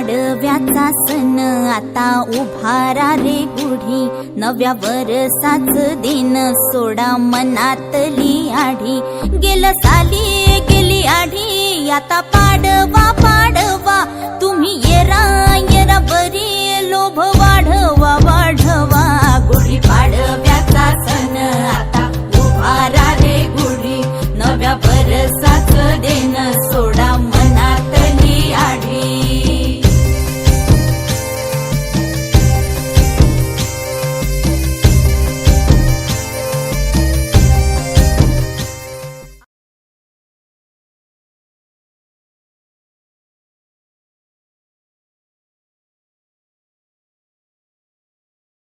पाडव्याचा सण आता उभारा रे गुढी, नव्या वरसाच दिन सोडा मनातली आढी. गेलं साली गेली आढी, आता पाडवा पाडवा, तुम्ही येरा येरा बरी लोभ वाढवा.